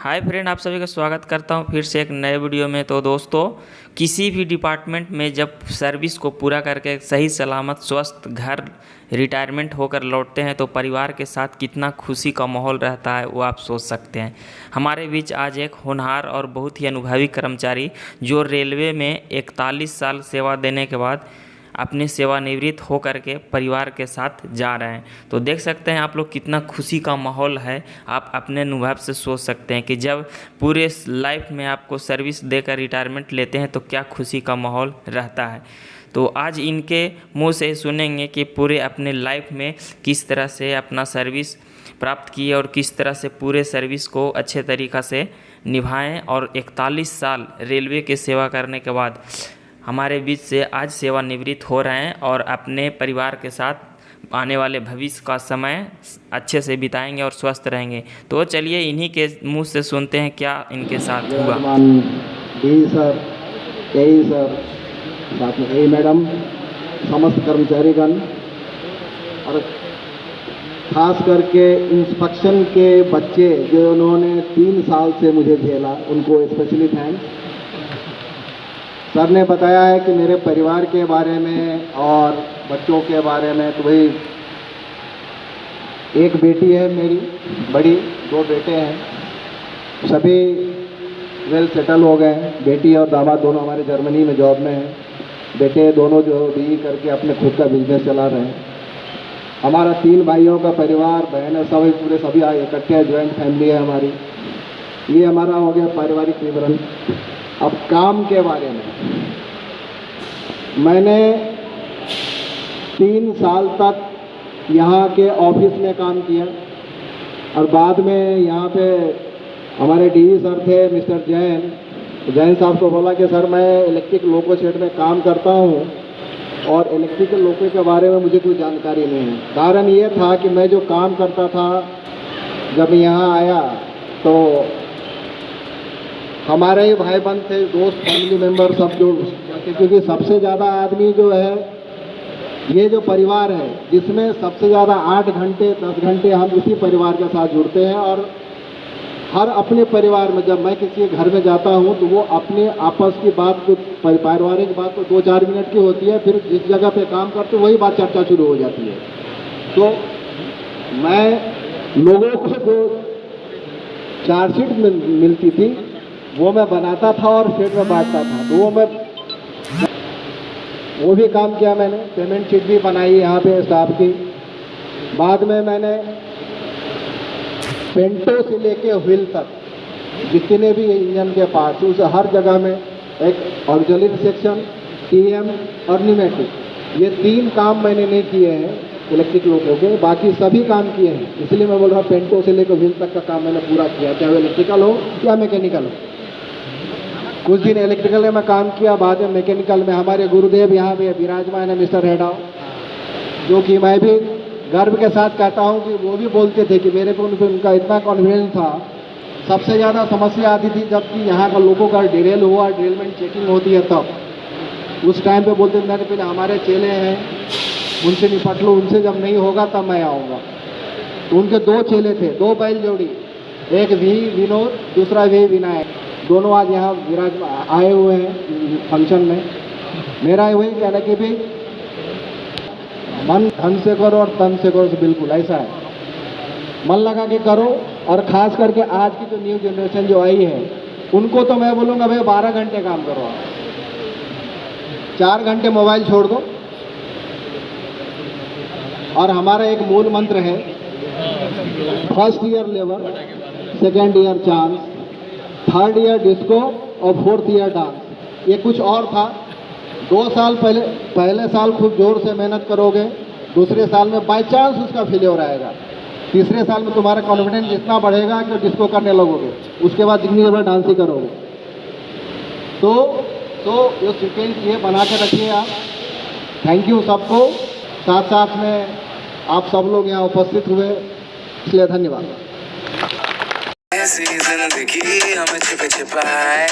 Hi friend, आप सभी का स्वागत करता हूं फिर से एक नए वीडियो में। तो दोस्तों, किसी भी डिपार्टमेंट में जब सर्विस को पूरा करके सही सलामत स्वस्थ घर रिटायरमेंट होकर लौटते हैं तो परिवार के साथ कितना खुशी का माहौल रहता है वो आप सोच सकते हैं। हमारे बीच आज एक होनहार और बहुत ही अनुभवी कर्मचारी जो रेलवे में 41 साल सेवा देने के बाद अपनी सेवानिवृत्त होकर के परिवार के साथ जा रहे हैं। तो देख सकते हैं आप लोग कितना खुशी का माहौल है। आप अपने अनुभव से सोच सकते हैं कि जब पूरे लाइफ में आपको सर्विस देकर रिटायरमेंट लेते हैं तो क्या खुशी का माहौल रहता है। तो आज इनके मुंह से सुनेंगे कि पूरे अपने लाइफ में किस तरह से अपना सर्विस प्राप्त किए और किस तरह से पूरे सर्विस को अच्छे तरीक़ा से निभाएं और 41 साल रेलवे की सेवा करने के बाद हमारे बीच से आज सेवानिवृत्त हो रहे हैं और अपने परिवार के साथ आने वाले भविष्य का समय अच्छे से बिताएंगे और स्वस्थ रहेंगे। तो चलिए इन्हीं के मुंह से सुनते हैं क्या इनके साथ हुआ। सर, यही सर, साथ में यही मैडम, समस्त कर्मचारीगण और खास करके इंस्पेक्शन के बच्चे जो उन्होंने 3 साल से मुझे झेला, उनको स्पेशली थैंक्स। सर ने बताया है कि मेरे परिवार के बारे में और बच्चों के बारे में, तो भाई एक बेटी है मेरी बड़ी, 2 बेटे हैं, सभी वेल सेटल हो गए हैं। बेटी और दामाद दोनों हमारे जर्मनी में जॉब में हैं। बेटे दोनों जो बीई करके अपने खुद का बिजनेस चला रहे हैं। हमारा 3 भाइयों का परिवार, बहनें सभी पूरे सभी इकट्ठे हैं, ज्वाइंट फैमिली है हमारी। ये हमारा हो गया पारिवारिक विवरण। अब काम के बारे में, मैंने 3 साल तक यहाँ के ऑफिस में काम किया और बाद में यहाँ पे हमारे डीई सर थे मिस्टर जैन साहब को बोला कि सर मैं इलेक्ट्रिक लोको शेड में काम करता हूँ और इलेक्ट्रिकल लोको के बारे में मुझे कोई जानकारी नहीं है। कारण ये था कि मैं जो काम करता था जब यहाँ आया तो हमारे ही भाई बंद थे, दोस्त, फैमिली मेंबर सब जो, क्योंकि सबसे ज़्यादा आदमी जो है ये जो परिवार है जिसमें सबसे ज़्यादा 8 घंटे 10 घंटे हम इसी परिवार के साथ जुड़ते हैं। और हर अपने परिवार में जब मैं किसी के घर में जाता हूँ तो वो अपने आपस की बात, कुछ पारिवारिक बात तो 2-4 मिनट की होती है, फिर जिस जगह पे काम करते वही बात चर्चा शुरू हो जाती है। तो मैं लोगों को जो चार्जशीट मिलती थी वो मैं बनाता था और शेड में बांटता था, तो वो भी काम किया मैंने। पेमेंट शीट भी बनाई यहाँ पे स्टाफ की। बाद में मैंने पेंटो से लेके व्हील तक जितने भी इंजन के पार्ट्स, उस हर जगह में एक ऑक्सिलरी सेक्शन, टीएम और न्यूमेटिक, ये 3 काम मैंने नहीं किए हैं इलेक्ट्रिक लोगों के, बाकी सभी काम किए हैं। इसलिए मैं बोल रहा हूँ पेंटो से लेकर व्हील तक का काम मैंने पूरा किया, चाहे वो इलेक्ट्रिकल हो या मैकेनिकल हो। कुछ दिन इलेक्ट्रिकल में मैं काम किया, बाद में मैकेनिकल में हमारे गुरुदेव यहाँ पे विराजमान है मिस्टर हेडाव, जो कि मैं भी गर्व के साथ कहता हूँ कि वो भी बोलते थे कि मेरे को उनका इतना कॉन्फिडेंस था। सबसे ज़्यादा समस्या आती थी जबकि यहाँ का लोगों का डिरेल हुआ, ड्रिलमेंट चेकिंग होती है, तब उस टाइम पे बोलते थे पहले हमारे चेले हैं उनसे निपट लो, उनसे जब नहीं होगा तब मैं आऊँगा। तो उनके 2 चेले थे, 2 बैल जोड़ी, एक वी विनोद, दूसरा वी विनायक, दोनों आज यहाँ विराज आए हुए हैं फंक्शन में। मेरा वही कहना कि भी मन धन से करो और तन से करो, बिल्कुल ऐसा है, मन लगा के करो। और ख़ास करके आज की जो न्यू जनरेशन जो आई है उनको तो मैं बोलूँगा भाई 12 घंटे काम करो आप, 4 घंटे मोबाइल छोड़ दो। और हमारा एक मूल मंत्र है, first year labour, second year chance, third year disco और 4th ईयर डांस। ये कुछ और था। 2 साल पहले साल खूब जोर से मेहनत करोगे, दूसरे साल में बाई चांस उसका फेलियर आएगा, तीसरे साल में तुम्हारा कॉन्फिडेंस इतना बढ़ेगा कि डिस्को करने लगोगे, उसके बाद जिंदगी भर डांस ही करोगे। तो ये सीक्वेंस ये बना के रखिए आप। थैंक यू सबको, साथ साथ में आप सब लोग यहाँ उपस्थित हुए, इसलिए धन्यवाद। ऐसी जिंदगी हमें छिपे छिपाए